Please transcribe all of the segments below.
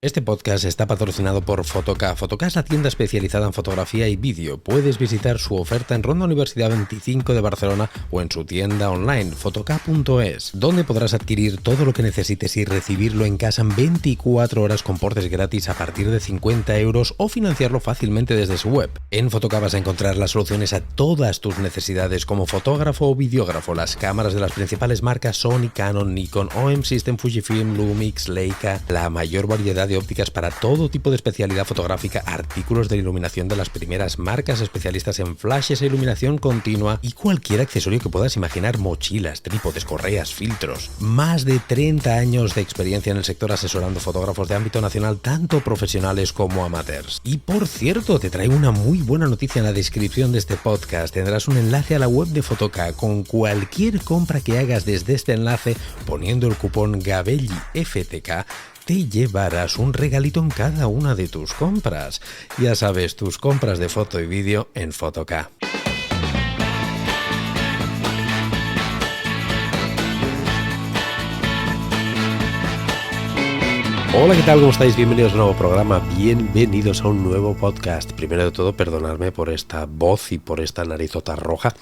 Este podcast está patrocinado por Fotoca. Fotoca es la tienda especializada en fotografía y vídeo. Puedes visitar su oferta en Ronda Universidad 25 de Barcelona o en su tienda online, fotoca.es, donde podrás adquirir todo lo que necesites y recibirlo en casa en 24 horas con portes gratis a partir de 50 euros o financiarlo fácilmente desde su web. En Fotoca vas a encontrar las soluciones a todas tus necesidades como fotógrafo o videógrafo. Las cámaras de las principales marcas Sony, Canon, Nikon, OM System, Fujifilm, Lumix, Leica, la mayor variedad de ópticas para todo tipo de especialidad fotográfica, artículos de iluminación de las primeras marcas especialistas en flashes e iluminación continua y cualquier accesorio que puedas imaginar, mochilas, trípodes, correas, filtros. Más de 30 años de experiencia en el sector asesorando fotógrafos de ámbito nacional, tanto profesionales como amateurs. Y por cierto, te traigo una muy buena noticia en la descripción de este podcast. Tendrás un enlace a la web de Fotoca. Con cualquier compra que hagas desde este enlace, poniendo el cupón GABELLIFTK, te llevarás un regalito en cada una de tus compras. Ya sabes, tus compras de foto y vídeo en Fotoca. Hola, ¿qué tal? ¿Cómo estáis? Bienvenidos a un nuevo programa, bienvenidos a un nuevo podcast. Primero de todo, perdonadme por esta voz y por esta narizota roja.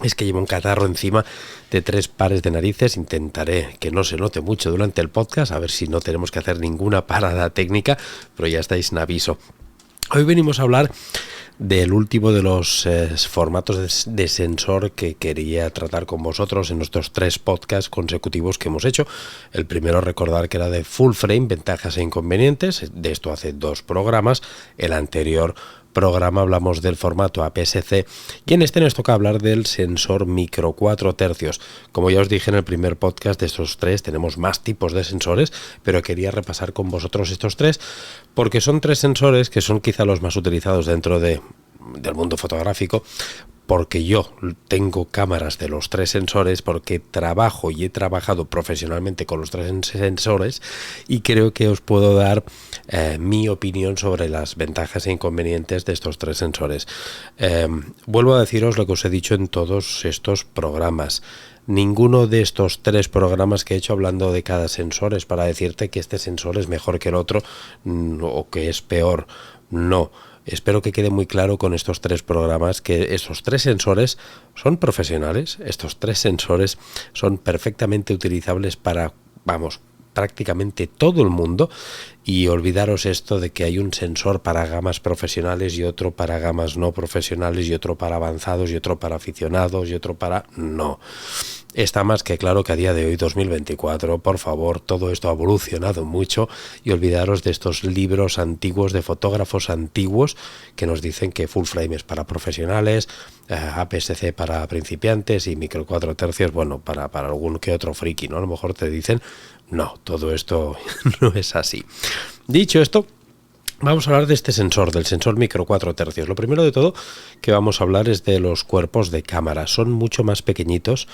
Es que llevo un catarro encima de 3 pares de narices. Intentaré que no se note mucho durante el podcast, a ver si no tenemos que hacer ninguna parada técnica, pero ya estáis en aviso. Hoy venimos a hablar del último de los formatos de sensor que quería tratar con vosotros en nuestros 3 podcasts consecutivos que hemos hecho. El primero, recordar que era de full frame, ventajas e inconvenientes. De esto hace 2 programas. El anterior programa hablamos del formato APS-C y en este nos toca hablar del sensor micro 4 tercios. Como ya os dije en el primer podcast, de estos 3 tenemos más tipos de sensores, pero quería repasar con vosotros estos 3 porque son 3 sensores que son quizá los más utilizados dentro del mundo fotográfico, porque yo tengo cámaras de los 3 sensores, porque trabajo y he trabajado profesionalmente con los 3 sensores y creo que os puedo dar mi opinión sobre las ventajas e inconvenientes de estos 3 sensores. Vuelvo a deciros lo que os he dicho en todos estos programas. Ninguno de estos 3 programas que he hecho hablando de cada sensor es para decirte que este sensor es mejor que el otro o que es peor. No. Espero que quede muy claro con estos 3 programas que esos 3 sensores son profesionales. Estos 3 sensores son perfectamente utilizables para, prácticamente todo el mundo, y olvidaros esto de que hay un sensor para gamas profesionales y otro para gamas no profesionales y otro para avanzados y otro para aficionados y otro para... No. Está más que claro que a día de hoy, 2024, por favor, todo esto ha evolucionado mucho y olvidaros de estos libros antiguos de fotógrafos antiguos que nos dicen que full frame es para profesionales, APS-C para principiantes y micro 4 tercios, bueno, para algún que otro friki, ¿no? A lo mejor te dicen, no, todo esto no es así. Dicho esto, vamos a hablar de este sensor, del sensor micro 4 tercios. Lo primero de todo que vamos a hablar es de los cuerpos de cámara. Son mucho más pequeñitos.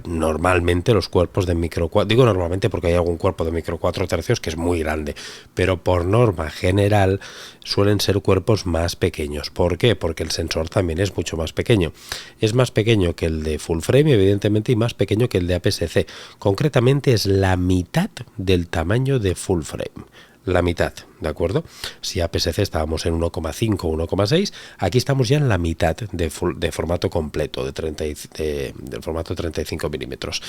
Normalmente los cuerpos de micro 4, digo normalmente porque hay algún cuerpo de micro 4 tercios que es muy grande, pero por norma general suelen ser cuerpos más pequeños. ¿Por qué? Porque el sensor también es mucho más pequeño. Es más pequeño que el de full frame, evidentemente, y más pequeño que el de APS-C. Concretamente es la mitad del tamaño de full frame. La mitad, ¿de acuerdo? Si APS-C estábamos en 1,5 o 1,6, aquí estamos ya en la mitad de formato completo, del formato 35 milímetros.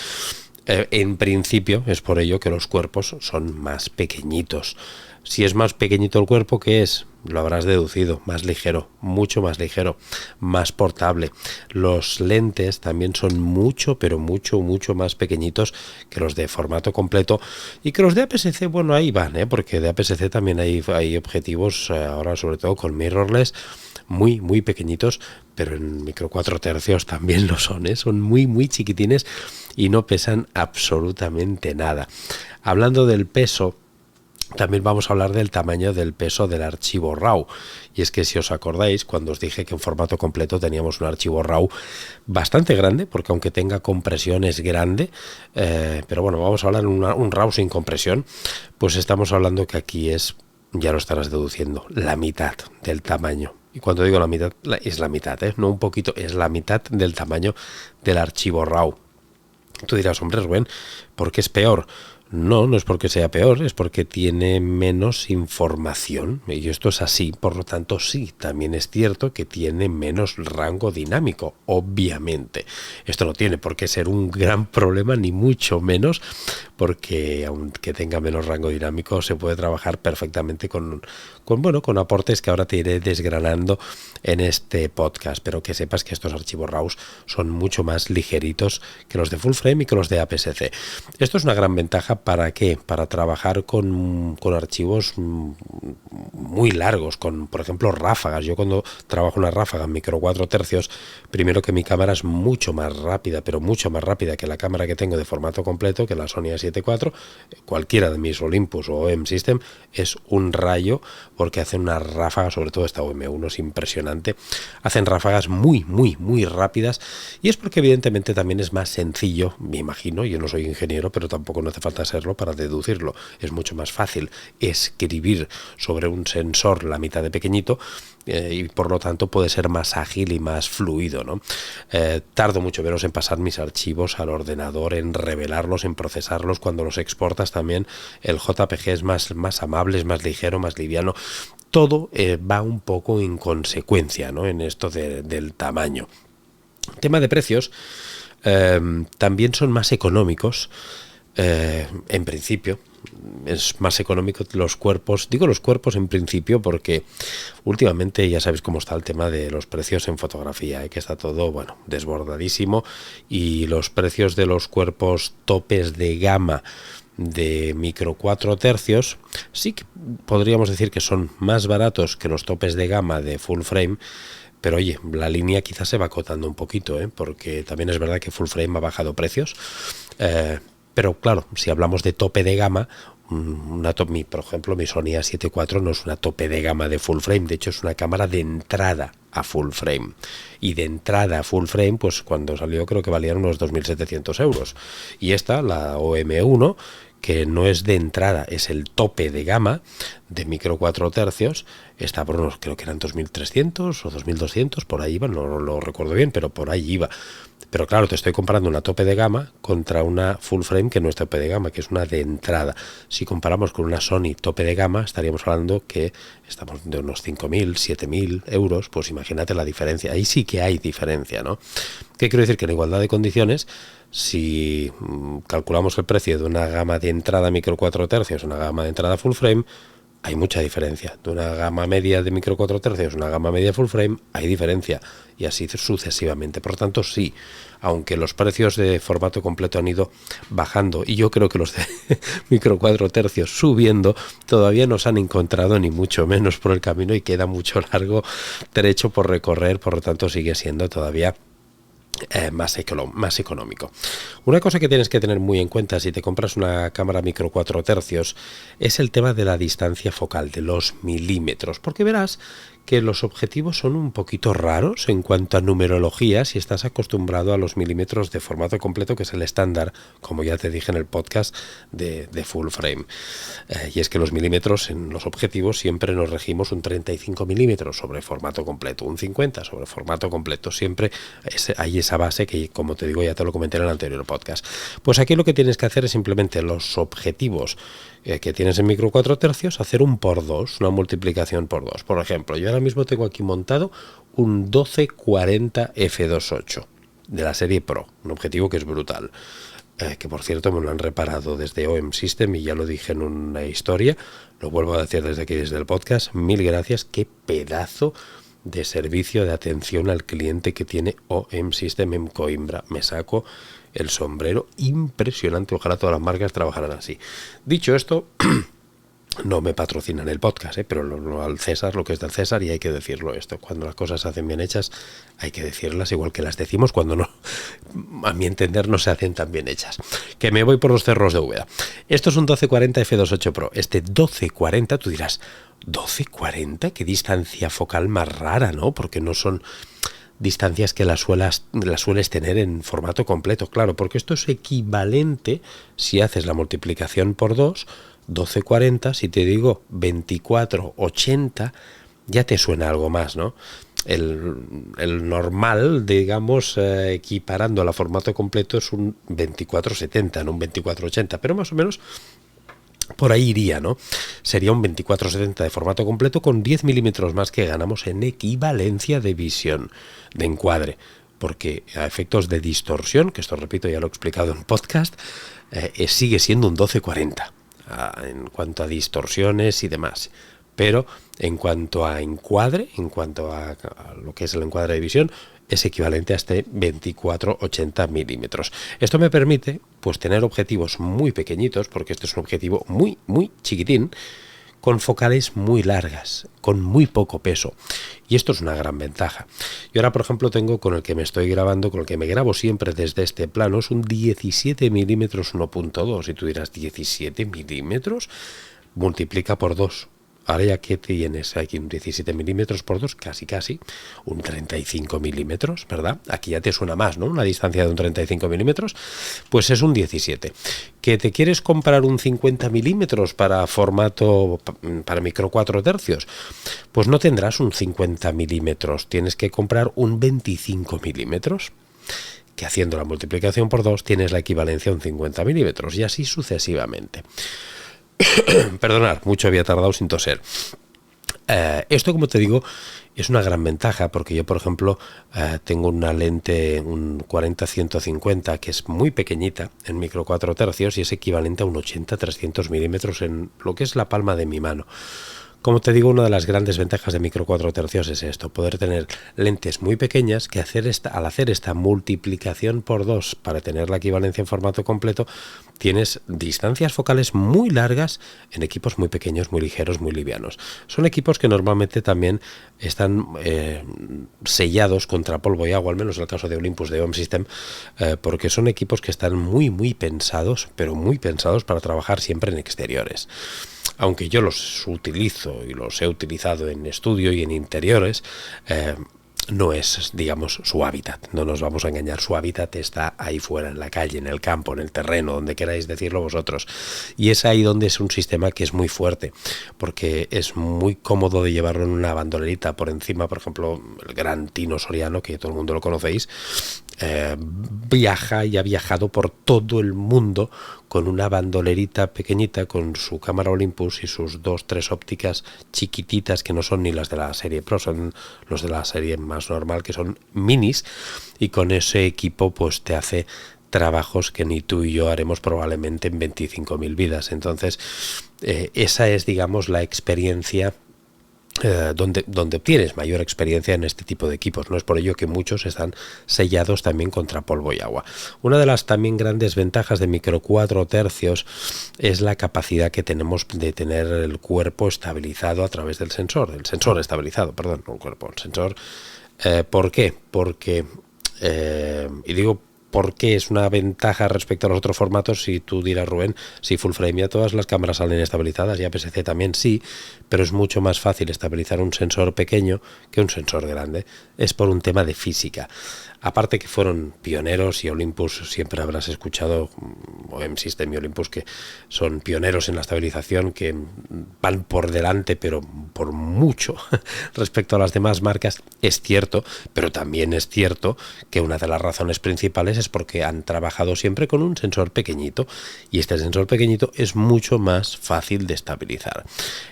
En principio es por ello que los cuerpos son más pequeñitos. Si es más pequeñito el cuerpo, ¿qué es? Lo habrás deducido, más ligero, mucho más ligero, más portable. Los lentes también son mucho, pero mucho más pequeñitos que los de formato completo, y que los de APS-C, bueno, ahí van, porque de APS-C también hay objetivos, ahora sobre todo con mirrorless, muy pequeñitos, pero en micro 4 tercios también lo son, son muy chiquitines y no pesan absolutamente nada. Hablando del peso, también vamos a hablar del tamaño del peso del archivo RAW. Y es que si os acordáis, cuando os dije que en formato completo teníamos un archivo RAW bastante grande, porque aunque tenga compresión es grande, pero bueno, vamos a hablar de un RAW sin compresión, pues estamos hablando que aquí es, ya lo estarás deduciendo, la mitad del tamaño. Y cuando digo la mitad, es la mitad, no un poquito, es la mitad del tamaño del archivo RAW. Tú dirás, hombre, Rubén, ¿por qué es peor? No, no es porque sea peor, es porque tiene menos información. Y esto es así, por lo tanto sí, también es cierto que tiene menos rango dinámico, obviamente. Esto no tiene por qué ser un gran problema, ni mucho menos, porque aunque tenga menos rango dinámico, se puede trabajar perfectamente con aportes que ahora te iré desgranando en este podcast. Pero que sepas que estos archivos RAW son mucho más ligeritos que los de full frame y que los de APS-C. Esto es una gran ventaja. ¿Para qué? Para trabajar con archivos muy largos, con, por ejemplo, ráfagas. Yo cuando trabajo una ráfaga en micro 4 tercios, primero que mi cámara es mucho más rápida, pero mucho más rápida que la cámara que tengo de formato completo, que la Sony A7 IV, cualquiera de mis Olympus o OM System, es un rayo, porque hacen una ráfaga, sobre todo esta OM1 es impresionante, hacen ráfagas muy, muy, muy rápidas, y es porque evidentemente también es más sencillo, me imagino, yo no soy ingeniero, pero tampoco no hace falta serlo para deducirlo, es mucho más fácil escribir sobre un sensor la mitad de pequeñito, y por lo tanto puede ser más ágil y más fluido, ¿no? Tardo mucho menos en pasar mis archivos al ordenador, en revelarlos, en procesarlos. Cuando los exportas también el JPG es más amable, es más ligero, más liviano. Todo va un poco en consecuencia, ¿no? En esto del tamaño. Tema de precios, también son más económicos, en principio. Es más económico los cuerpos, digo los cuerpos en principio porque últimamente ya sabéis cómo está el tema de los precios en fotografía, que está todo, desbordadísimo, y los precios de los cuerpos topes de gama de micro 4 tercios sí que podríamos decir que son más baratos que los topes de gama de full frame. Pero oye, la línea quizás se va acotando un poquito, porque también es verdad que full frame ha bajado precios. Pero claro, si hablamos de tope de gama, por ejemplo, mi Sony A7 IV no es una tope de gama de full frame, de hecho es una cámara de entrada a full frame. Y de entrada a full frame, pues cuando salió creo que valían unos 2.700 euros. Y esta, la OM1, que no es de entrada, es el tope de gama de micro 4 tercios, está por unos, creo que eran 2.300 o 2.200, por ahí iba, no lo recuerdo bien, pero por ahí iba. Pero claro, te estoy comparando una tope de gama contra una full frame que no es tope de gama, que es una de entrada. Si comparamos con una Sony tope de gama, estaríamos hablando que estamos de unos 5.000, 7.000 euros, pues imagínate la diferencia. Ahí sí que hay diferencia, ¿no? ¿Qué quiero decir? Que en igualdad de condiciones, si calculamos el precio de una gama de entrada micro 4 tercios, una gama de entrada full frame, hay mucha diferencia. De una gama media de micro 4 tercios, una gama media full frame, hay diferencia. Y así sucesivamente. Por tanto, sí, aunque los precios de formato completo han ido bajando, y yo creo que los de micro 4 tercios subiendo, todavía no se han encontrado ni mucho menos por el camino y queda mucho largo trecho por recorrer. Por lo tanto, sigue siendo todavía más económico. Una cosa que tienes que tener muy en cuenta si te compras una cámara micro 4 tercios es el tema de la distancia focal, de los milímetros, porque verás que los objetivos son un poquito raros en cuanto a numerología si estás acostumbrado a los milímetros de formato completo, que es el estándar, como ya te dije en el podcast, de full frame. Y es que los milímetros en los objetivos siempre nos regimos un 35 milímetros sobre formato completo, un 50 sobre formato completo, siempre hay esa base que, como te digo, ya te lo comenté en el anterior podcast. Pues aquí lo que tienes que hacer es simplemente los objetivos que tienes en micro 4 tercios, hacer un por 2, una multiplicación por 2. Por ejemplo, yo ahora mismo tengo aquí montado un 1240 f2.8 de la serie Pro, un objetivo que es brutal, que por cierto me lo han reparado desde OM System y ya lo dije en una historia, lo vuelvo a decir desde aquí, desde el podcast, mil gracias, qué pedazo de servicio de atención al cliente que tiene OM System en Coimbra. Me saco el sombrero, impresionante. Ojalá todas las marcas trabajaran así. Dicho esto, no me patrocinan el podcast, pero al César, lo que es del César, y hay que decirlo esto. Cuando las cosas se hacen bien hechas, hay que decirlas igual que las decimos cuando no, a mi entender, no se hacen tan bien hechas. Que me voy por los cerros de Úbeda. Esto es un 1240 f2.8 Pro. Este 1240, tú dirás, ¿1240? ¿Qué distancia focal más rara, no? Porque no son distancias que las sueles tener en formato completo, claro, porque esto es equivalente, si haces la multiplicación por 2, 1240, si te digo 2480, ya te suena algo más, ¿no? el normal, digamos, equiparando a formato completo, es un 2470, no un 2480, pero más o menos por ahí iría, ¿no? Sería un 2470 de formato completo con 10 milímetros más que ganamos en equivalencia de visión, de encuadre, porque a efectos de distorsión, que esto repito, ya lo he explicado en podcast, sigue siendo un 1240 en cuanto a distorsiones y demás. Pero en cuanto a encuadre, en cuanto a lo que es el encuadre de visión, es equivalente a este 24-80 milímetros. Esto me permite pues tener objetivos muy pequeñitos, porque este es un objetivo muy chiquitín, con focales muy largas, con muy poco peso. Y esto es una gran ventaja. Yo ahora, por ejemplo, tengo con el que me estoy grabando, con el que me grabo siempre desde este plano, es un 17 milímetros 1.2. Y tú dirás, 17 milímetros, multiplica por 2. Ahora ya que tienes aquí un 17 milímetros por 2, casi, un 35 milímetros, ¿verdad? Aquí ya te suena más, ¿no? Una distancia de un 35 milímetros, pues es un 17. ¿Que te quieres comprar un 50 milímetros para formato, para micro 4 tercios? Pues no tendrás un 50 milímetros, tienes que comprar un 25 milímetros. Que haciendo la multiplicación por 2 tienes la equivalencia a un 50 milímetros y así sucesivamente. Perdonad, mucho había tardado sin toser. Esto, como te digo, es una gran ventaja porque yo, por ejemplo, tengo una lente, un 40-150, que es muy pequeñita, en micro 4 tercios, y es equivalente a un 80-300 milímetros en lo que es la palma de mi mano. Como te digo, una de las grandes ventajas de micro 4 tercios es esto, poder tener lentes muy pequeñas que al hacer esta multiplicación por 2 para tener la equivalencia en formato completo, tienes distancias focales muy largas en equipos muy pequeños, muy ligeros, muy livianos. Son equipos que normalmente también están sellados contra polvo y agua, al menos en el caso de Olympus, de Home System, porque son equipos que están muy pensados, pero muy pensados para trabajar siempre en exteriores. Aunque yo los utilizo y los he utilizado en estudio y en interiores, no es, digamos, su hábitat. No nos vamos a engañar, su hábitat está ahí fuera, en la calle, en el campo, en el terreno, donde queráis decirlo vosotros. Y es ahí donde es un sistema que es muy fuerte, porque es muy cómodo de llevarlo en una bandolerita por encima. Por ejemplo, el gran Tino Soriano, que todo el mundo lo conocéis, viaja y ha viajado por todo el mundo con una bandolerita pequeñita, con su cámara Olympus y sus 2-3 ópticas chiquititas, que no son ni las de la serie Pro, son los de la serie más normal, que son minis, y con ese equipo pues te hace trabajos que ni tú y yo haremos probablemente en 25.000 vidas. Entonces esa es, digamos, la experiencia donde obtienes mayor experiencia en este tipo de equipos. No es por ello que muchos están sellados también contra polvo y agua. Una de las también grandes ventajas de micro 4 tercios es la capacidad que tenemos de tener el cuerpo estabilizado a través del sensor. El sensor estabilizado, perdón, no el cuerpo, el sensor. ¿Por qué? Porque, y digo, ¿por qué es una ventaja respecto a los otros formatos? Si tú dirás, Rubén, si full frame ya todas las cámaras salen estabilizadas, y APS-C también sí, pero es mucho más fácil estabilizar un sensor pequeño que un sensor grande. Es por un tema de física. Aparte que fueron pioneros, y Olympus siempre habrás escuchado, Home System y Olympus, que son pioneros en la estabilización, que van por delante, pero por mucho respecto a las demás marcas. Es cierto, pero también es cierto que una de las razones principales es porque han trabajado siempre con un sensor pequeñito, y este sensor pequeñito es mucho más fácil de estabilizar.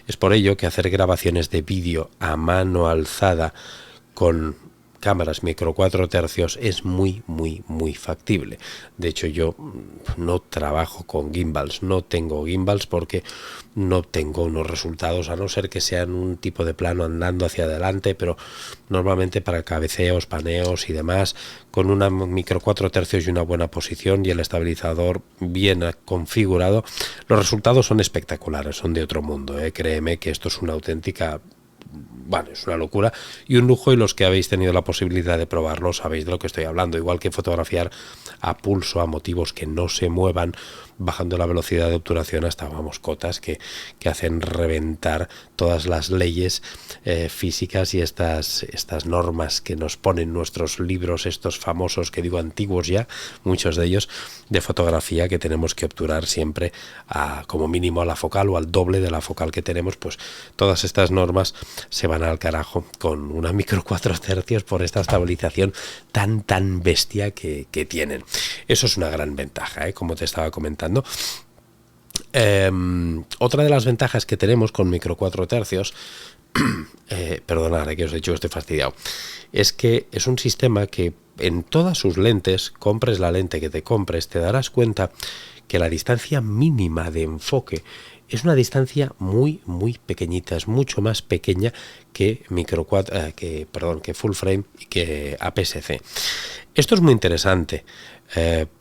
Es por ello que hacer grabaciones de vídeo a mano alzada con cámaras micro 4 tercios es muy factible. De hecho, yo no trabajo con gimbals, no tengo gimbals porque no obtengo unos resultados, a no ser que sean un tipo de plano andando hacia adelante, pero normalmente para cabeceos, paneos y demás, con una micro 4 tercios y una buena posición y el estabilizador bien configurado, los resultados son espectaculares, son de otro mundo, créeme que esto es una auténtica... Bueno, es una locura y un lujo, y los que habéis tenido la posibilidad de probarlo sabéis de lo que estoy hablando. Igual que fotografiar a pulso a motivos que no se muevan, bajando la velocidad de obturación hasta, vamos, cotas que hacen reventar todas las leyes físicas y estas normas que nos ponen nuestros libros, estos famosos, que digo antiguos ya, muchos de ellos, de fotografía, que tenemos que obturar siempre como mínimo a la focal o al doble de la focal que tenemos. Pues todas estas normas se van van al carajo con una micro 4 tercios por esta estabilización tan bestia que tienen. Eso es una gran ventaja, como te estaba comentando. Otra de las ventajas que tenemos con micro 4 tercios, perdonad que os he dicho que estoy fastidiado, es que es un sistema que en todas sus lentes, compres la lente que te compres, te darás cuenta que la distancia mínima de enfoque es una distancia muy pequeñita, es mucho más pequeña que que full frame y que APS-C. Esto es muy interesante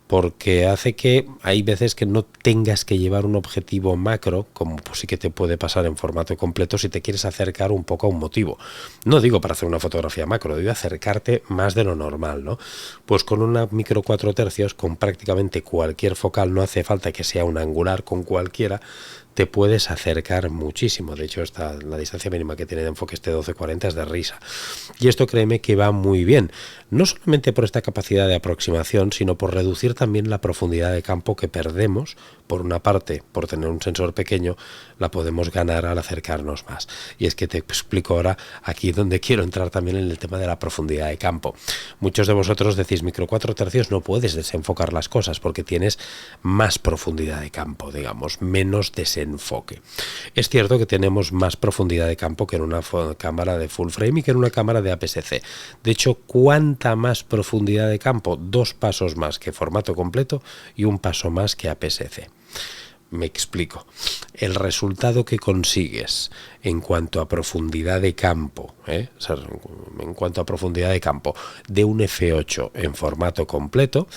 porque hace que hay veces que no tengas que llevar un objetivo macro, como pues sí que te puede pasar en formato completo si te quieres acercar un poco a un motivo. No digo para hacer una fotografía macro, digo acercarte más de lo normal, ¿no? Pues con una micro 4 tercios, con prácticamente cualquier focal, no hace falta que sea un angular, con cualquiera te puedes acercar muchísimo. De hecho, la distancia mínima que tiene de enfoque este 12-40 es de risa. Y esto créeme que va muy bien, no solamente por esta capacidad de aproximación, sino por reducir también la profundidad de campo que perdemos. Por una parte, por tener un sensor pequeño, la podemos ganar al acercarnos más. Y es que te explico ahora aquí donde quiero entrar también en el tema de la profundidad de campo. Muchos de vosotros decís, micro 4 tercios no puedes desenfocar las cosas porque tienes más profundidad de campo, digamos, menos desenfoque. Es cierto que tenemos más profundidad de campo que en una cámara de full frame y que en una cámara de APS-C. De hecho, ¿cuánta más profundidad de campo? 2 pasos más que formato completo y 1 paso más que APS-C. Me explico. El resultado que consigues en cuanto a profundidad de campo, o sea, en cuanto a profundidad de campo de un F8 en formato completo,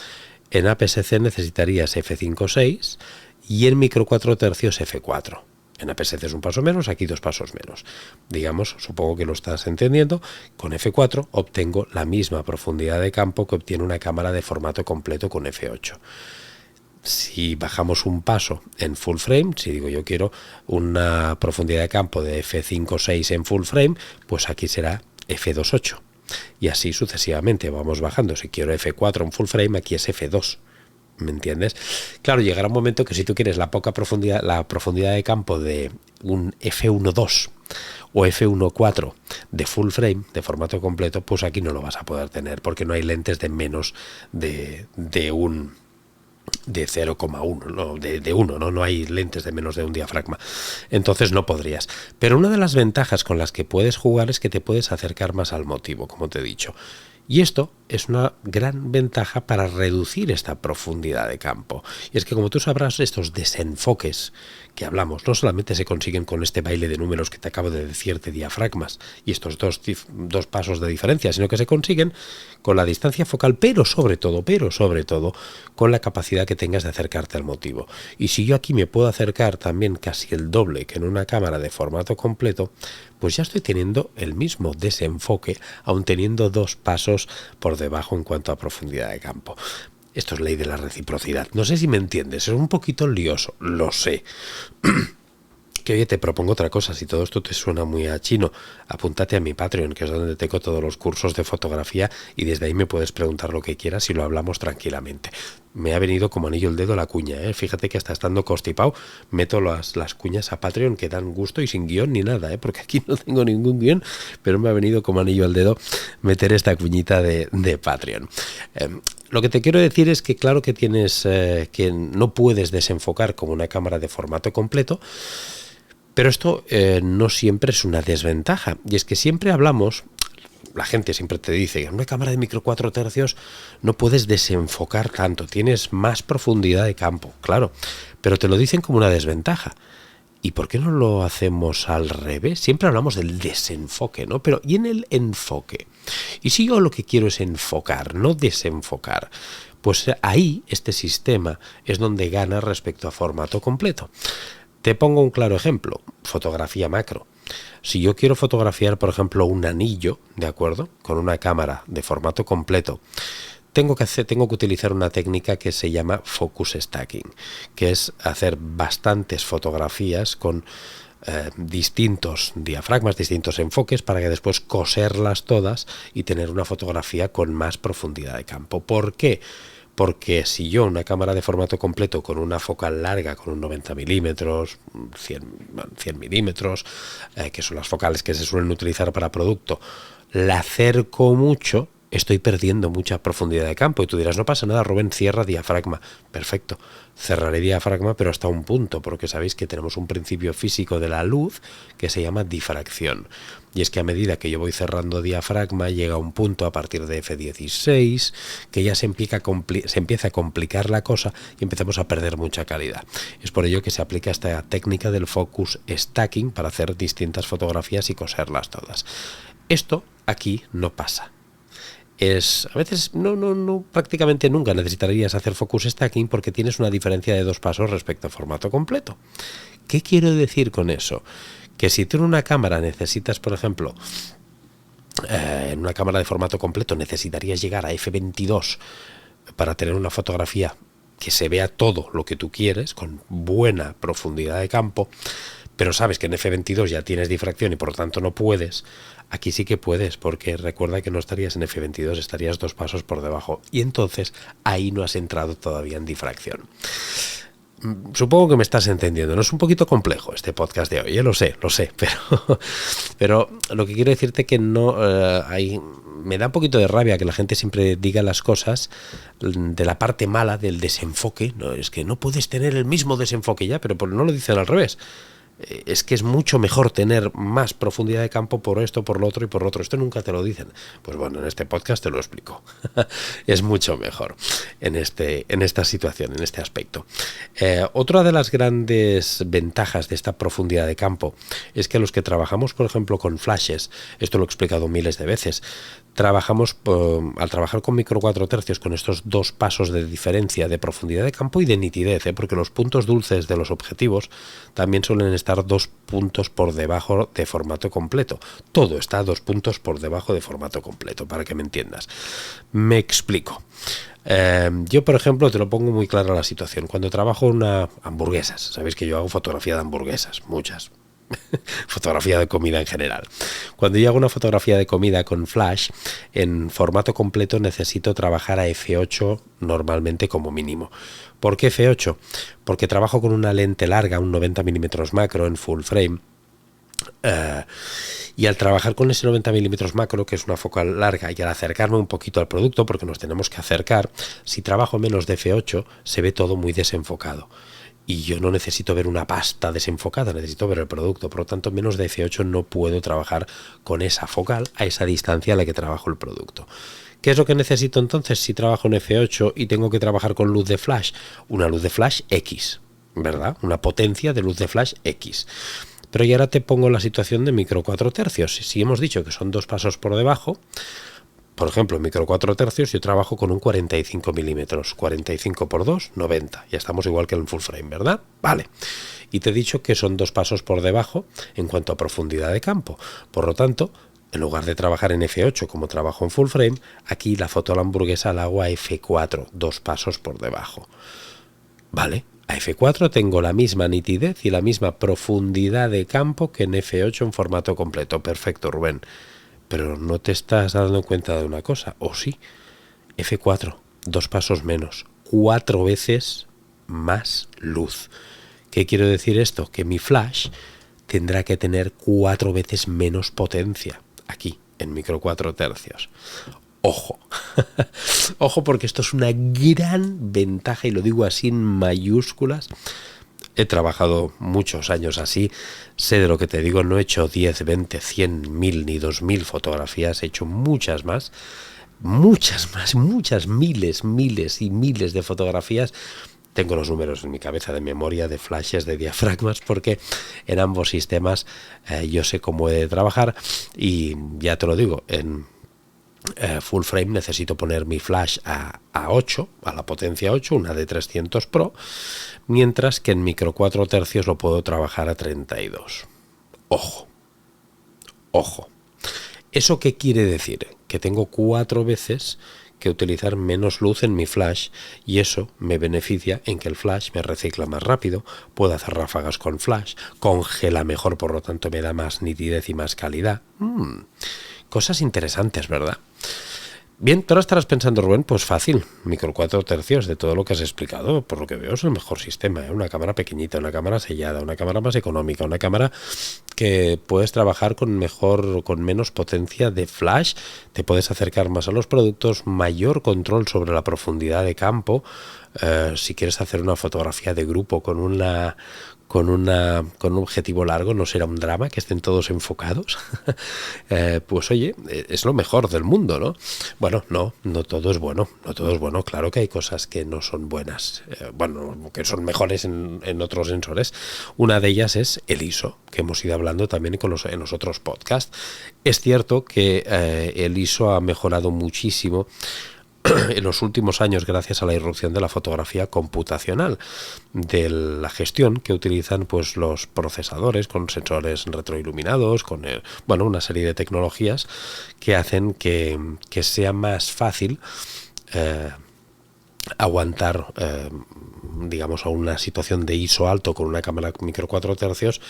en APS-C necesitarías F5.6 y en micro 4 tercios F4. En APS-C es un paso menos, aquí 2 pasos menos. Digamos, supongo que lo estás entendiendo, con F4 obtengo la misma profundidad de campo que obtiene una cámara de formato completo con F8. Si bajamos un paso en full frame, si digo yo quiero una profundidad de campo de F5.6 en full frame, pues aquí será F2.8. Y así sucesivamente vamos bajando. Si quiero F4 en full frame, aquí es F2. ¿Me entiendes? Claro, llegará un momento que si tú quieres la profundidad de campo de un F1.2 o F1.4 de full frame, de formato completo, pues aquí no lo vas a poder tener porque no hay lentes de menos de 0,1, no, de 1, ¿no? No hay lentes de menos de un diafragma. Entonces no podrías. Pero una de las ventajas con las que puedes jugar es que te puedes acercar más al motivo, como te he dicho. Y esto es una gran ventaja para reducir esta profundidad de campo. Y es que, como tú sabrás, estos desenfoques que hablamos no solamente se consiguen con este baile de números que te acabo de decir de diafragmas y estos dos pasos de diferencia, sino que se consiguen con la distancia focal, pero sobre todo, con la capacidad que tengas de acercarte al motivo. Y si yo aquí me puedo acercar también casi el doble que en una cámara de formato completo, pues ya estoy teniendo el mismo desenfoque, aun teniendo 2 pasos por debajo en cuanto a profundidad de campo. Esto es ley de la reciprocidad. No sé si me entiendes, es un poquito lioso, lo sé. Que oye, te propongo otra cosa, si todo esto te suena muy a chino, apúntate a mi Patreon, que es donde tengo todos los cursos de fotografía y desde ahí me puedes preguntar lo que quieras y lo hablamos tranquilamente. Me ha venido como anillo al dedo la cuña, fíjate que hasta estando constipado meto las cuñas a Patreon que dan gusto y sin guión ni nada, porque aquí no tengo ningún guión, pero me ha venido como anillo al dedo meter esta cuñita de Patreon. Lo que te quiero decir es que claro que tienes que no puedes desenfocar como una cámara de formato completo, pero esto no siempre es una desventaja. Y es que siempre hablamos, la gente siempre te dice que en una cámara de micro 4 tercios no puedes desenfocar tanto, tienes más profundidad de campo, claro, pero te lo dicen como una desventaja. ¿Y por qué no lo hacemos al revés? Siempre hablamos del desenfoque, ¿no? Pero ¿y en el enfoque? Y si yo lo que quiero es enfocar, no desenfocar, pues ahí este sistema es donde gana respecto a formato completo. Te pongo un claro ejemplo, fotografía macro. Si yo quiero fotografiar, por ejemplo, un anillo, ¿de acuerdo? Con una cámara de formato completo, tengo que utilizar una técnica que se llama focus stacking, que es hacer bastantes fotografías con distintos diafragmas, distintos enfoques, para que después coserlas todas y tener una fotografía con más profundidad de campo. ¿Por qué? porque si yo una cámara de formato completo con una focal larga, con un 90 milímetros, 100 milímetros, que son las focales que se suelen utilizar para producto, la acerco mucho, estoy perdiendo mucha profundidad de campo. Y tú dirás, no pasa nada, Rubén, cierra diafragma. Perfecto, cerraré diafragma, pero hasta un punto, porque sabéis que tenemos un principio físico de la luz que se llama difracción. Y es que a medida que yo voy cerrando diafragma, llega un punto a partir de F16 que ya se empieza a complicar la cosa y empezamos a perder mucha calidad. Es por ello que se aplica esta técnica del focus stacking para hacer distintas fotografías y coserlas todas. Esto aquí no pasa. A veces no, prácticamente nunca necesitarías hacer focus stacking porque tienes una diferencia de 2 pasos respecto a formato completo. ¿Qué quiero decir con eso? Que si tú en una cámara necesitas, por ejemplo, en una cámara de formato completo necesitarías llegar a f22 para tener una fotografía que se vea todo lo que tú quieres, con buena profundidad de campo, pero sabes que en f22 ya tienes difracción y por lo tanto no puedes. Aquí sí que puedes, porque recuerda que no estarías en f22, estarías 2 pasos por debajo, y entonces ahí no has entrado todavía en difracción. Supongo que me estás entendiendo. No es un poquito complejo este podcast de hoy, lo sé, pero lo que quiero decirte que no me da un poquito de rabia que la gente siempre diga las cosas de la parte mala del desenfoque. No, es que no puedes tener el mismo desenfoque ya, pero no lo dicen al revés. Es que es mucho mejor tener más profundidad de campo por esto, por lo otro y por lo otro. Esto nunca te lo dicen. Pues bueno, en este podcast te lo explico. Es mucho mejor en esta situación, en este aspecto. Otra de las grandes ventajas de esta profundidad de campo es que los que trabajamos, por ejemplo, con flashes, esto lo he explicado miles de veces, al trabajar con micro 4 tercios con estos 2 pasos de diferencia de profundidad de campo y de nitidez, porque los puntos dulces de los objetivos también suelen estar 2 puntos por debajo de formato completo. Todo está 2 puntos por debajo de formato completo, para que me entiendas. Me explico. Yo, por ejemplo, te lo pongo muy clara la situación. Cuando trabajo en hamburguesas, sabéis que yo hago fotografía de hamburguesas, muchas. Fotografía de comida en general. Cuando yo hago una fotografía de comida con flash en formato completo necesito trabajar a f8 normalmente como mínimo. ¿Por qué f8? Porque trabajo con una lente larga, un 90 milímetros macro en full frame. Y al trabajar con ese 90 milímetros macro, que es una focal larga, y al acercarme un poquito al producto, porque nos tenemos que acercar, si trabajo menos de f8 se ve todo muy desenfocado. Y yo no necesito ver una pasta desenfocada, necesito ver el producto. Por lo tanto, menos de f8 no puedo trabajar con esa focal a esa distancia a la que trabajo el producto. ¿Qué es lo que necesito entonces si trabajo en f8 y tengo que trabajar con luz de flash? Una luz de flash X, ¿verdad? Una potencia de luz de flash X. Pero ya ahora te pongo la situación de micro 4 tercios. Si hemos dicho que son 2 pasos por debajo, por ejemplo, en micro 4 tercios yo trabajo con un 45 milímetros. 45 por 2, 90. Ya estamos igual que en full frame, ¿verdad? Vale. Y te he dicho que son 2 pasos por debajo en cuanto a profundidad de campo. Por lo tanto, en lugar de trabajar en f8 como trabajo en full frame, aquí la foto de la hamburguesa la hago a f4, 2 pasos por debajo. Vale. A f4 tengo la misma nitidez y la misma profundidad de campo que en f8 en formato completo. Perfecto, Rubén. Pero no te estás dando cuenta de una cosa, ¿o sí? F4, 2 pasos menos, 4 veces más luz. ¿Qué quiero decir esto? Que mi flash tendrá que tener 4 veces menos potencia, aquí, en micro 4 tercios. Ojo, ojo, porque esto es una gran ventaja, y lo digo así en mayúsculas. He trabajado muchos años así, sé de lo que te digo, no he hecho 10, 20, 100, 1000 ni 2000 fotografías, he hecho muchas más, muchas miles y miles de fotografías. Tengo los números en mi cabeza de memoria, de flashes, de diafragmas, porque en ambos sistemas yo sé cómo he de trabajar, y ya te lo digo, en full frame necesito poner mi flash a 8, a la potencia 8, una de 300 Pro, mientras que en micro 4 tercios lo puedo trabajar a 32. Ojo, ojo. ¿Eso qué quiere decir? Que tengo 4 veces que utilizar menos luz en mi flash, y eso me beneficia en que el flash me recicla más rápido, puedo hacer ráfagas con flash, congela mejor, por lo tanto me da más nitidez y más calidad. Cosas interesantes, ¿verdad? Bien, pero estarás pensando, Rubén, pues fácil, micro 4 tercios de todo lo que has explicado, por lo que veo es el mejor sistema, ¿eh? Una cámara pequeñita, una cámara sellada, una cámara más económica, una cámara que puedes trabajar con menos potencia de flash, te puedes acercar más a los productos, mayor control sobre la profundidad de campo. Si quieres hacer una fotografía de grupo con un objetivo largo, no será un drama que estén todos enfocados. Pues oye, es lo mejor del mundo, ¿no? Bueno, no todo es bueno, no todo es bueno. Claro que hay cosas que no son buenas, que son mejores en otros sensores. Una de ellas es el ISO, que hemos ido hablando también en los otros podcasts. Es cierto que el ISO ha mejorado muchísimo en los últimos años gracias a la irrupción de la fotografía computacional, de la gestión que utilizan pues los procesadores con sensores retroiluminados, con una serie de tecnologías que hacen que sea más fácil aguantar digamos a una situación de ISO alto con una cámara micro 4 tercios.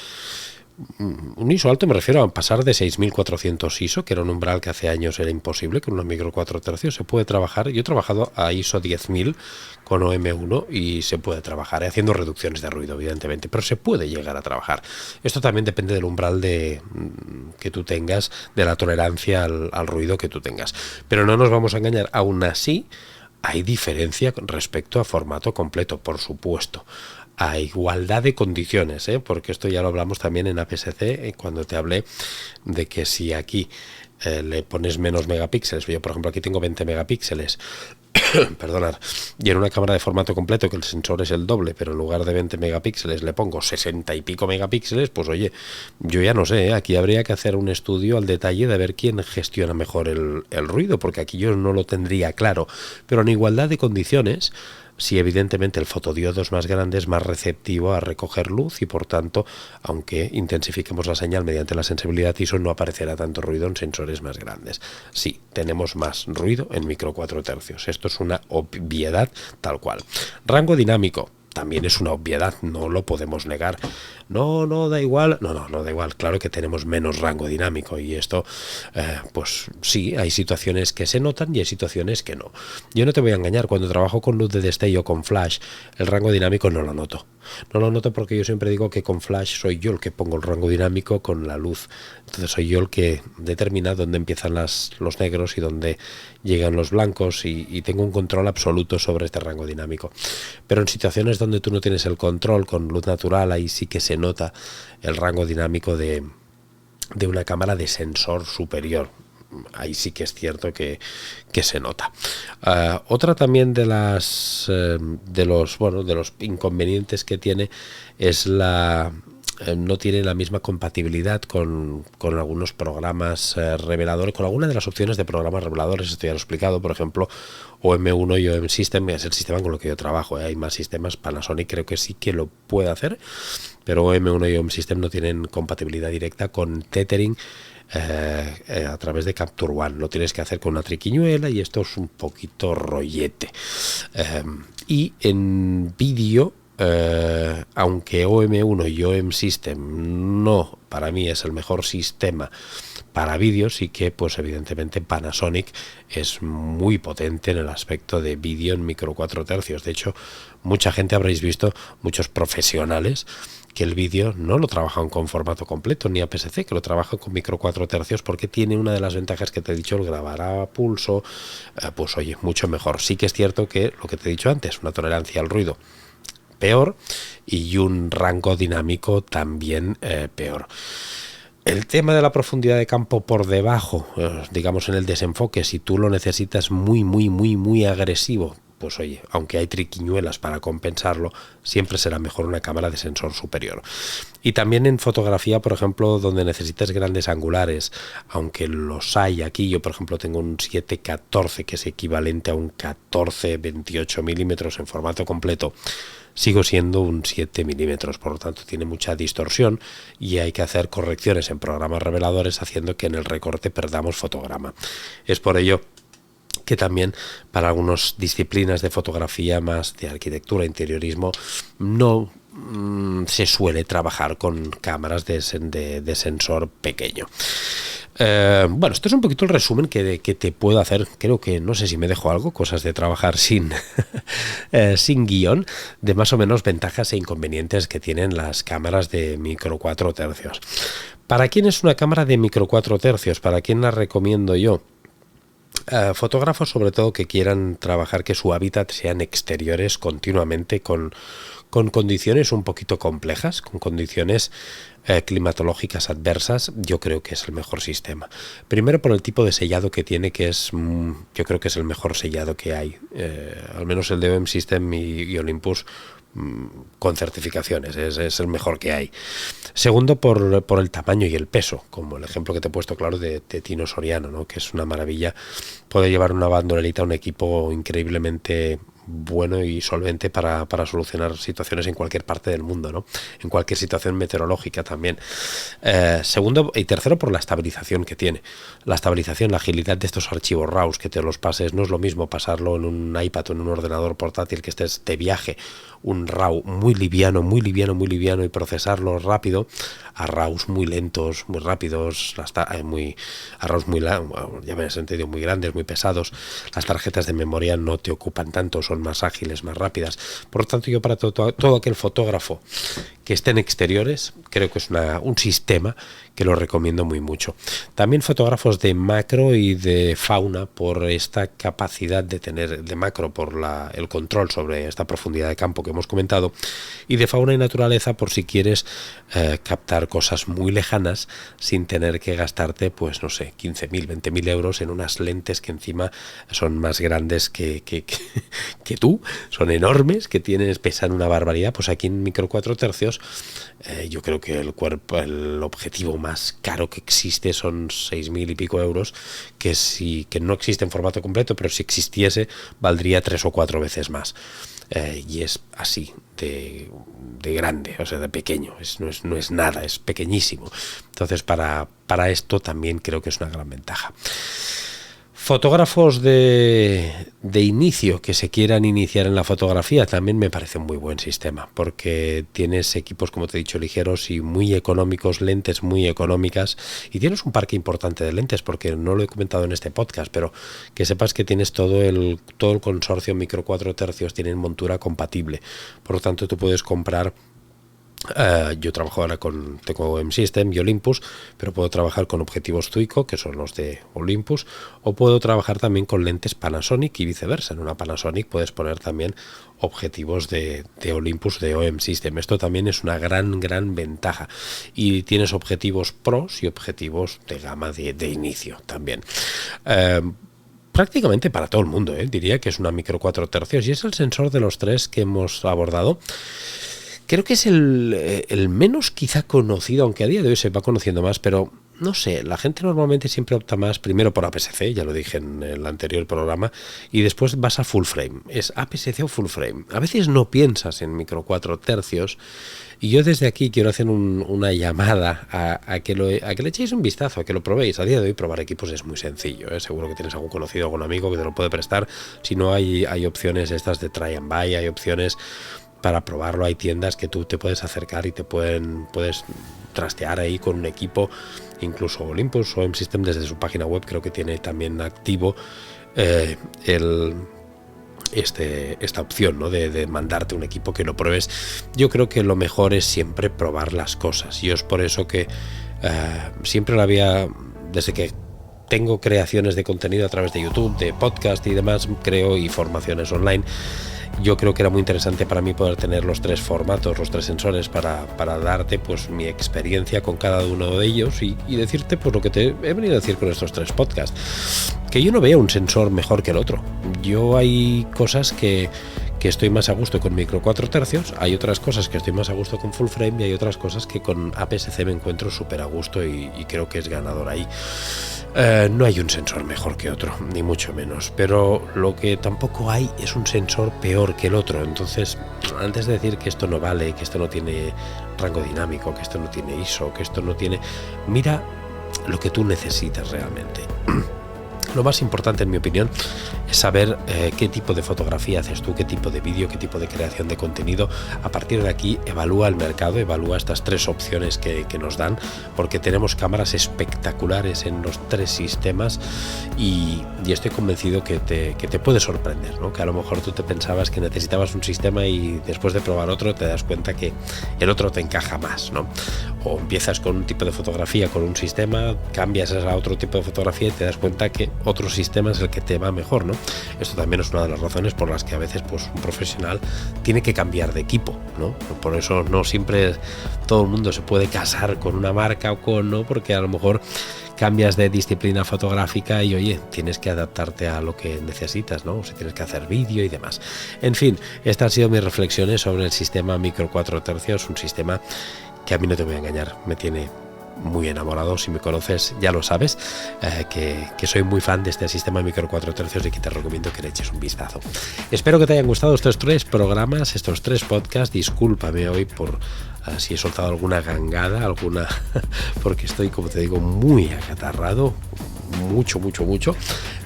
Un ISO alto me refiero a pasar de 6400 ISO, que era un umbral que hace años era imposible, con una micro 4 tercios se puede trabajar. Yo he trabajado a ISO 10000 con OM1 y se puede trabajar, haciendo reducciones de ruido, evidentemente, pero se puede llegar a trabajar. Esto también depende del umbral que tú tengas, de la tolerancia al ruido que tú tengas. Pero no nos vamos a engañar, aún así hay diferencia con respecto a formato completo, por supuesto. A igualdad de condiciones, porque esto ya lo hablamos también en APS-C cuando te hablé de que si aquí le pones menos megapíxeles, yo por ejemplo aquí tengo 20 megapíxeles, perdonad, y en una cámara de formato completo que el sensor es el doble, pero en lugar de 20 megapíxeles le pongo 60 y pico megapíxeles, pues oye, yo ya no sé, aquí habría que hacer un estudio al detalle de ver quién gestiona mejor el ruido, porque aquí yo no lo tendría claro, pero en igualdad de condiciones, sí, evidentemente el fotodiodo es más grande, es más receptivo a recoger luz y por tanto, aunque intensifiquemos la señal mediante la sensibilidad ISO, no aparecerá tanto ruido en sensores más grandes. Sí, tenemos más ruido en micro 4 tercios. Esto es una obviedad tal cual. Rango dinámico. También es una obviedad, no lo podemos negar. No da igual. No da igual. Claro que tenemos menos rango dinámico y esto, pues sí, hay situaciones que se notan y hay situaciones que no. Yo no te voy a engañar, cuando trabajo con luz de destello, con flash, el rango dinámico no lo noto. No lo noto porque yo siempre digo que con flash soy yo el que pongo el rango dinámico con la luz. Entonces soy yo el que determina dónde empiezan los negros y dónde llegan los blancos y tengo un control absoluto sobre este rango dinámico. Pero en situaciones donde tú no tienes el control con luz natural, ahí sí que se nota el rango dinámico de una cámara de sensor superior. Ahí sí que es cierto que se nota. Otra también de los inconvenientes que tiene es no tiene la misma compatibilidad con algunos programas reveladores, con alguna de las opciones de programas reveladores. Esto ya lo he explicado, por ejemplo, OM1 y OM System es el sistema con el que yo trabajo. Hay más sistemas, Panasonic creo que sí que lo puede hacer, pero OM1 y OM System no tienen compatibilidad directa con tethering a través de Capture One. Lo tienes que hacer con una triquiñuela y esto es un poquito rollete. Y en vídeo, aunque OM1 y OM System no, para mí es el mejor sistema para vídeo, sí que pues evidentemente Panasonic es muy potente en el aspecto de vídeo en micro 4 tercios. De hecho, mucha gente habréis visto, muchos profesionales, que el vídeo no lo trabajan con formato completo ni APS-C, que lo trabajan con micro 4 tercios porque tiene una de las ventajas que te he dicho, el grabar a pulso, pues oye, mucho mejor. Sí que es cierto que lo que te he dicho antes, una tolerancia al ruido peor y un rango dinámico también peor. El tema de la profundidad de campo por debajo, digamos en el desenfoque, si tú lo necesitas muy agresivo, pues oye, aunque hay triquiñuelas para compensarlo, siempre será mejor una cámara de sensor superior. Y también en fotografía, por ejemplo, donde necesitas grandes angulares, aunque los hay aquí, yo por ejemplo tengo un 7-14 que es equivalente a un 14-28 milímetros en formato completo, sigo siendo un 7 milímetros, por lo tanto tiene mucha distorsión y hay que hacer correcciones en programas reveladores haciendo que en el recorte perdamos fotograma. Es por ello que también para algunas disciplinas de fotografía más de arquitectura, interiorismo, no se suele trabajar con cámaras de sensor pequeño. Bueno, esto es un poquito el resumen que te puedo hacer. Creo que no sé si me dejo algo, cosas de trabajar sin, sin guión, de más o menos ventajas e inconvenientes que tienen las cámaras de micro 4 tercios. ¿Para quién es una cámara de micro 4 tercios? ¿Para quién la recomiendo yo? Fotógrafos sobre todo que quieran trabajar, que su hábitat sean exteriores continuamente con condiciones un poquito complejas, con condiciones climatológicas adversas. Yo creo que es el mejor sistema. Primero por el tipo de sellado que tiene, que es yo creo que es el mejor sellado que hay. Al menos el de OM System y Olympus con certificaciones, es el mejor que hay. Segundo, por el tamaño y el peso, como el ejemplo que te he puesto claro de Tino Soriano, ¿no? Que es una maravilla poder llevar una bandolera, un equipo increíblemente bueno y solvente para solucionar situaciones en cualquier parte del mundo, ¿no? En cualquier situación meteorológica también. Segundo y tercero, por la estabilización que tiene. La estabilización, la agilidad de estos archivos RAWs, que te los pases. No es lo mismo pasarlo en un iPad o en un ordenador portátil que estés de viaje, un RAW muy liviano y procesarlo rápido, a RAWs muy lentos, muy rápidos, a RAWs ya me he sentido muy grandes, muy pesados. Las tarjetas de memoria no te ocupan tanto, son más ágiles, más rápidas. Por lo tanto, yo para todo aquel fotógrafo que esté en exteriores, creo que es un sistema que lo recomiendo muy mucho. También fotógrafos de macro y de fauna, por esta capacidad de tener, de macro por el control sobre esta profundidad de campo que hemos comentado, y de fauna y naturaleza por si quieres captar cosas muy lejanas sin tener que gastarte, pues no sé, 15.000, 20.000 euros en unas lentes que encima son más grandes que tú, son enormes, que pesan una barbaridad. Pues aquí en micro 4 tercios yo creo que el objetivo más caro que existe son 6.000 y pico euros, que no existe en formato completo, pero si existiese valdría 3 o 4 veces más. Y es así de grande, o sea, de pequeño, no es nada, es pequeñísimo. Entonces para esto también creo que es una gran ventaja. Fotógrafos de inicio que se quieran iniciar en la fotografía también me parece un muy buen sistema, porque tienes equipos, como te he dicho, ligeros y muy económicos, lentes muy económicas, y tienes un parque importante de lentes, porque no lo he comentado en este podcast, pero que sepas que tienes todo el consorcio micro 4 tercios, tienen montura compatible. Por lo tanto, tú puedes comprar. Yo trabajo ahora tengo OM System y Olympus, pero puedo trabajar con objetivos Zuiko, que son los de Olympus, o puedo trabajar también con lentes Panasonic y viceversa. En una Panasonic puedes poner también objetivos de Olympus, de OM System. Esto también es una gran ventaja. Y tienes objetivos pros y objetivos de gama de inicio también. Prácticamente para todo el mundo, diría que es una micro 4 tercios, y es el sensor de los tres que hemos abordado. Creo que es el menos quizá conocido, aunque a día de hoy se va conociendo más, pero no sé, la gente normalmente siempre opta más primero por APS-C, ya lo dije en el anterior programa, y después vas a full frame. Es APS-C o full frame. A veces no piensas en micro 4 tercios, y yo desde aquí quiero hacer una llamada a que le echéis un vistazo, a que lo probéis. A día de hoy probar equipos es muy sencillo, seguro que tienes algún conocido, algún amigo que te lo puede prestar. Si no, hay opciones estas de try and buy, hay opciones para probarlo, hay tiendas que tú te puedes acercar y puedes trastear ahí con un equipo. Incluso Olympus o OM System desde su página web creo que tiene también activo esta opción, ¿no? de mandarte un equipo que lo pruebes. Yo creo que lo mejor es siempre probar las cosas, y es por eso que siempre desde que tengo creaciones de contenido a través de YouTube, de podcast y demás, creo, y formaciones online. Yo creo que era muy interesante para mí poder tener los tres formatos, los tres sensores, para darte pues mi experiencia con cada uno de ellos y decirte pues lo que te he venido a decir con estos tres podcasts. Que yo no veo un sensor mejor que el otro. Yo hay cosas que estoy más a gusto con micro 4 tercios, hay otras cosas que estoy más a gusto con full frame, y hay otras cosas que con APS-C me encuentro súper a gusto y creo que es ganador ahí. No hay un sensor mejor que otro, ni mucho menos, pero lo que tampoco hay es un sensor peor que el otro. Entonces, antes de decir que esto no vale, que esto no tiene rango dinámico, que esto no tiene ISO, que esto no tiene... Mira lo que tú necesitas realmente. Lo más importante, en mi opinión, saber qué tipo de fotografía haces tú, qué tipo de vídeo, qué tipo de creación de contenido. A partir de aquí evalúa el mercado, evalúa estas 3 opciones que nos dan, porque tenemos cámaras espectaculares en los 3 sistemas y estoy convencido que te puede sorprender, ¿no? Que a lo mejor tú te pensabas que necesitabas un sistema y después de probar otro te das cuenta que el otro te encaja más, ¿no? O empiezas con un tipo de fotografía con un sistema, cambias a otro tipo de fotografía y te das cuenta que otro sistema es el que te va mejor, ¿no? Esto también es una de las razones por las que a veces pues un profesional tiene que cambiar de equipo, ¿no? Por eso no siempre todo el mundo se puede casar con una marca o con, ¿no? Porque a lo mejor cambias de disciplina fotográfica y oye, tienes que adaptarte a lo que necesitas, ¿no? O si tienes que hacer vídeo y demás. En fin, estas han sido mis reflexiones sobre el sistema micro 4 tercios, un sistema que a mí, no te voy a engañar, me tiene muy enamorado. Si me conoces ya lo sabes, que soy muy fan de este sistema micro 4 tercios y que te recomiendo que le eches un vistazo. Espero que te hayan gustado estos 3 programas, estos 3 podcasts. Discúlpame hoy por si he soltado alguna gangada, porque estoy, como te digo, muy acatarrado, mucho,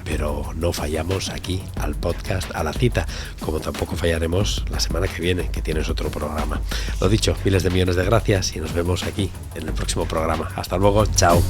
pero no fallamos aquí al podcast, a la cita, como tampoco fallaremos la semana que viene, que tienes otro programa. Lo dicho, miles de millones de gracias y nos vemos aquí en el próximo programa. Hasta luego, chao.